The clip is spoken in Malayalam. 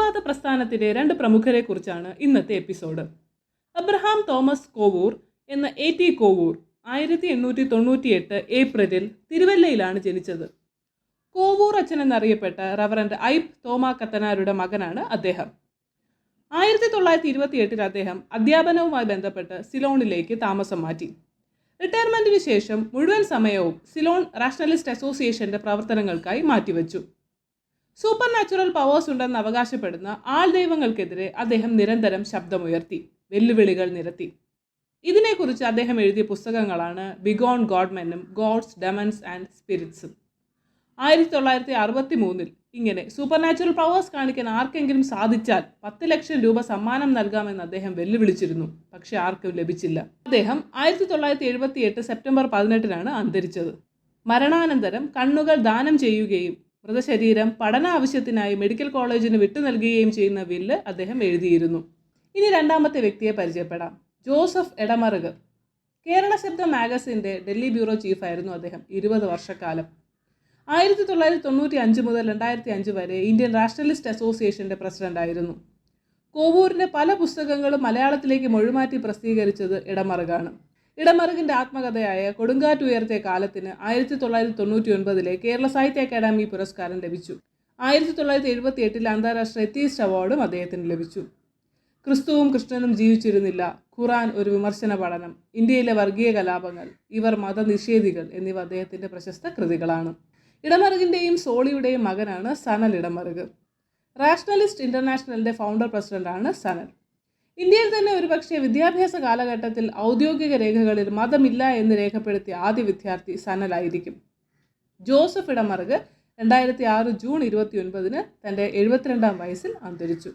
യുക്തിവാദ പ്രസ്ഥാനത്തിലെ രണ്ട് പ്രമുഖരെക്കുറിച്ചാണ് ഇന്നത്തെ എപ്പിസോഡ്. അബ്രഹാം തോമസ് കോവൂർ എന്ന A.T. കോവൂർ 1898 ഏപ്രിലിൽ തിരുവല്ലയിലാണ് ജനിച്ചത്. കോവൂർ അച്ഛൻ എന്നറിയപ്പെട്ട റവറൻഡ് ഐപ്പ് തോമാ കത്തനാരുടെ മകനാണ് അദ്ദേഹം. 1928 അദ്ദേഹം അധ്യാപനവുമായി ബന്ധപ്പെട്ട് സിലോണിലേക്ക് താമസം മാറ്റി. റിട്ടയർമെന്റിന് ശേഷം മുഴുവൻ സമയവും സിലോൺ റാഷണലിസ്റ്റ് അസോസിയേഷന്റെ പ്രവർത്തനങ്ങൾക്കായി മാറ്റിവെച്ചു. സൂപ്പർ നാച്ചുറൽ പവേഴ്സ് ഉണ്ടെന്ന് അവകാശപ്പെടുന്ന ആൾദൈവങ്ങൾക്കെതിരെ അദ്ദേഹം നിരന്തരം ശബ്ദമുയർത്തി, വെല്ലുവിളികൾ നിരത്തി. ഇതിനെക്കുറിച്ച് അദ്ദേഹം എഴുതിയ പുസ്തകങ്ങളാണ് ബിഗോൺ ഗോഡ്മെനും ഗോഡ്സ് ഡെമൺസ് ആൻഡ് സ്പിരിറ്റ്സും. 1963 ഇങ്ങനെ സൂപ്പർ നാച്ചുറൽ പവേഴ്സ് കാണിക്കാൻ ആർക്കെങ്കിലും സാധിച്ചാൽ 10 ലക്ഷം രൂപ സമ്മാനം നൽകാമെന്ന് അദ്ദേഹം വെല്ലുവിളിച്ചിരുന്നു. പക്ഷെ ആർക്കും ലഭിച്ചില്ല. അദ്ദേഹം 1978 സെപ്റ്റംബർ 18 അന്തരിച്ചത്. മരണാനന്തരം കണ്ണുകൾ ദാനം ചെയ്യുകയും മൃതശരീരം പഠന ആവശ്യത്തിനായി മെഡിക്കൽ കോളേജിന് വിട്ടു നൽകുകയും ചെയ്യുന്ന വില്ല് അദ്ദേഹം എഴുതിയിരുന്നു. ഇനി രണ്ടാമത്തെ വ്യക്തിയെ പരിചയപ്പെടാം. ജോസഫ് എടമറുകർ. കേരള ശബ്ദ മാഗസിൻ്റെ ഡൽഹി ബ്യൂറോ ചീഫായിരുന്നു അദ്ദേഹം 20 വർഷക്കാലം. 1995 മുതൽ 2005 വരെ ഇന്ത്യൻ റാഷണലിസ്റ്റ് അസോസിയേഷൻ്റെ പ്രസിഡന്റായിരുന്നു. കോവൂരിൻ്റെ പല പുസ്തകങ്ങളും മലയാളത്തിലേക്ക് മൊഴിമാറ്റി പ്രസിദ്ധീകരിച്ചത് ഇടമറുകാണ്. ഇടമറുകിൻ്റെ ആത്മകഥയായ കൊടുങ്കാറ്റുയർത്തിയ കാലത്തിന് 1999 കേരള സാഹിത്യ അക്കാദമി പുരസ്കാരം ലഭിച്ചു. 1978 അന്താരാഷ്ട്ര എത്തീസ്റ്റ് അവാർഡും അദ്ദേഹത്തിന് ലഭിച്ചു. ക്രിസ്തുവും കൃഷ്ണനും ജീവിച്ചിരുന്നില്ല, ഖുറാൻ ഒരു വിമർശന പഠനം, ഇന്ത്യയിലെ വർഗീയ കലാപങ്ങൾ, ഇവർ മതനിഷേധികൾ എന്നിവ അദ്ദേഹത്തിൻ്റെ പ്രശസ്ത കൃതികളാണ്. ഇടമറുകിൻ്റെയും സോളിയുടെയും മകനാണ് സനൽ ഇടമറുക്. റാഷണലിസ്റ്റ് ഇന്റർനാഷണലിൻ്റെ ഫൗണ്ടർ പ്രസിഡന്റാണ് സനൽ. ഇന്ത്യയിൽ തന്നെ ഒരുപക്ഷെ വിദ്യാഭ്യാസ കാലഘട്ടത്തിൽ ഔദ്യോഗിക രേഖകളിൽ മതമില്ല എന്ന് രേഖപ്പെടുത്തിയ ആദ്യ വിദ്യാർത്ഥി സനലായിരിക്കും. ജോസഫ് ഇടമറുക് 2006 ജൂൺ 29 തൻ്റെ 72-ാം വയസ്സിൽ അന്തരിച്ചു.